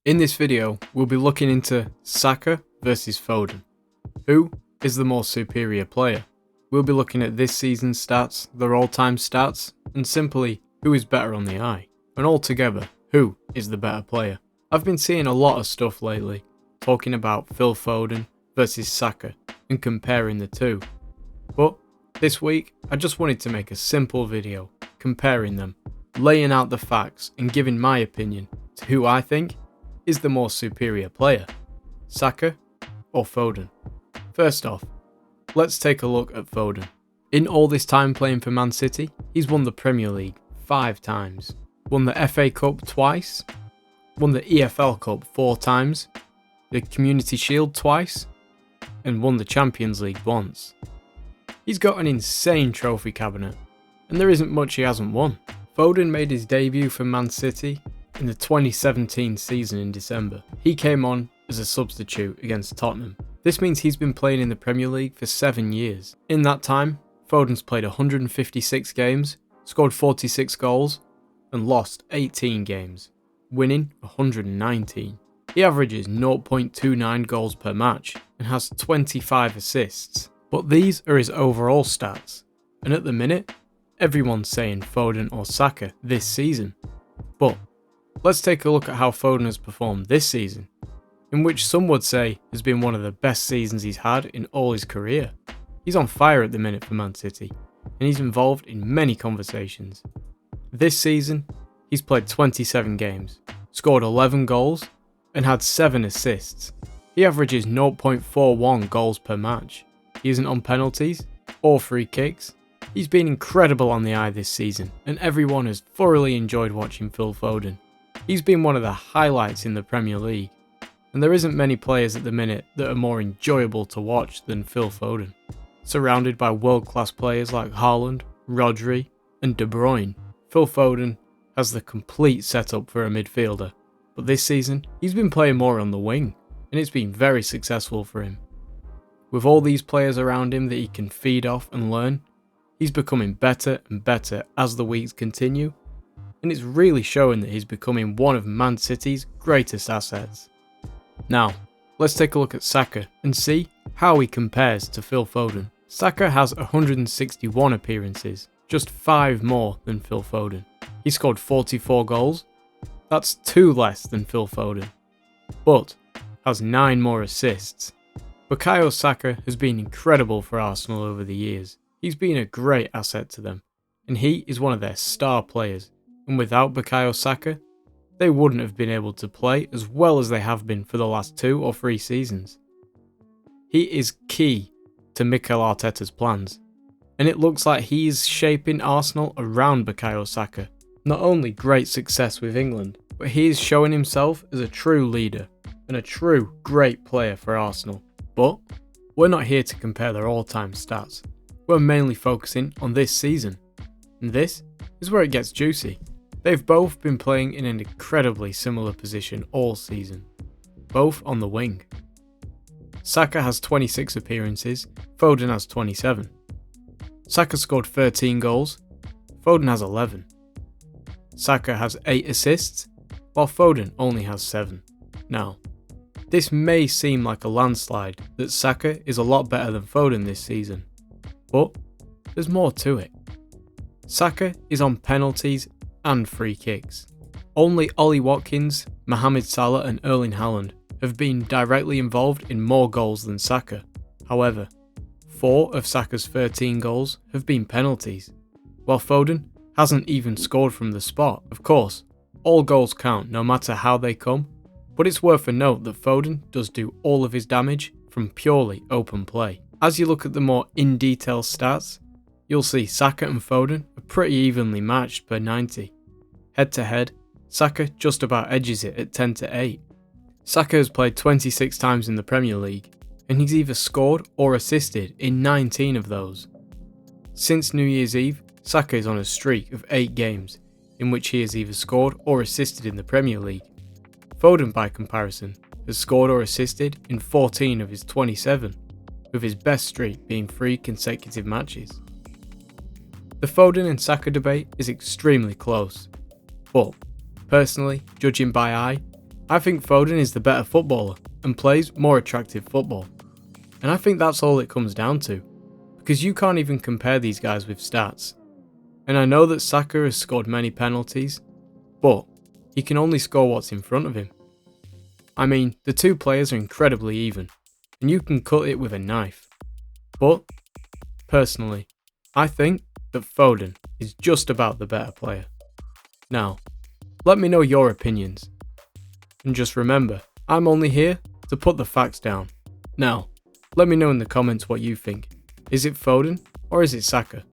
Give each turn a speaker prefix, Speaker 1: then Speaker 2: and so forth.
Speaker 1: In this video, we'll be looking into Saka versus Foden. Who is the more superior player? We'll be looking at this season's stats, their all-time stats, and simply who is better on the eye. And altogether, who is the better player? I've been seeing a lot of stuff lately, talking about Phil Foden versus Saka and comparing the two. But this week, I just wanted to make a simple video comparing them, laying out the facts and giving my opinion to who I think is the more superior player, Saka or Foden. First off, let's take a look at Foden. In all this time playing for Man City, he's won the Premier League 5 times, won the FA Cup twice, won the EFL Cup 4 times, the Community Shield twice, and won the Champions League once. He's got an insane trophy cabinet, and there isn't much he hasn't won. Foden made his debut for Man City in the 2017 season in December. He came on as a substitute against Tottenham. This means he's been playing in the Premier League for 7 years. In that time, Foden's played 156 games, scored 46 goals, and lost 18 games, winning 119. He averages 0.29 goals per match and has 25 assists. But these are his overall stats, and at the minute, everyone's saying Foden or Saka this season. But let's take a look at how Foden has performed this season, in which some would say has been one of the best seasons he's had in all his career. He's on fire at the minute for Man City, and he's involved in many conversations. This season, he's played 27 games, scored 11 goals, and had 7 assists. He averages 0.41 goals per match. He isn't on penalties or free kicks. He's been incredible on the eye this season, and everyone has thoroughly enjoyed watching Phil Foden. He's been one of the highlights in the Premier League, and there isn't many players at the minute that are more enjoyable to watch than Phil Foden. Surrounded by world-class players like Haaland, Rodri, and De Bruyne, Phil Foden has the complete setup for a midfielder. But this season, he's been playing more on the wing, and it's been very successful for him. With all these players around him that he can feed off and learn, he's becoming better and better as the weeks continue, and it's really showing that he's becoming one of Man City's greatest assets. Now, let's take a look at Saka and see how he compares to Phil Foden. Saka has 161 appearances, just 5 more than Phil Foden. He scored 44 goals, that's 2 less than Phil Foden, but has 9 more assists. Bukayo Saka has been incredible for Arsenal over the years. He's been a great asset to them, and he is one of their star players, and without Bukayo Saka, they wouldn't have been able to play as well as they have been for the last 2 or 3 seasons. He is key to Mikel Arteta's plans, and it looks like he is shaping Arsenal around Bukayo Saka. Not only great success with England, but he is showing himself as a true leader and a true great player for Arsenal. But we're not here to compare their all-time stats. We're mainly focusing on this season, and this is where it gets juicy. They've both been playing in an incredibly similar position all season, both on the wing. Saka has 26 appearances, Foden has 27. Saka scored 13 goals, Foden has 11. Saka has 8 assists, while Foden only has 7. Now, this may seem like a landslide that Saka is a lot better than Foden this season, but there's more to it. Saka is on penalties and free kicks. Only Ollie Watkins, Mohamed Salah and Erling Haaland have been directly involved in more goals than Saka. However, 4 of Saka's 13 goals have been penalties, while Foden hasn't even scored from the spot. Of course, all goals count no matter how they come, but it's worth a note that Foden does do all of his damage from purely open play. As you look at the more in-detail stats, you'll see Saka and Foden are pretty evenly matched per 90. Head to head, Saka just about edges it at 10-8. Saka has played 26 times in the Premier League, and he's either scored or assisted in 19 of those. Since New Year's Eve, Saka is on a streak of 8 games, in which he has either scored or assisted in the Premier League. Foden, by comparison, has scored or assisted in 14 of his 27, with his best streak being 3 consecutive matches. The Foden and Saka debate is extremely close, but personally, judging by eye, I think Foden is the better footballer and plays more attractive football. And I think that's all it comes down to, because you can't even compare these guys with stats. And I know that Saka has scored many penalties, but he can only score what's in front of him. I mean, the two players are incredibly even, and you can cut it with a knife. But, personally, I think that Foden is just about the better player. Now, let me know your opinions. And just remember, I'm only here to put the facts down. Now, let me know in the comments what you think. Is it Foden or is it Saka?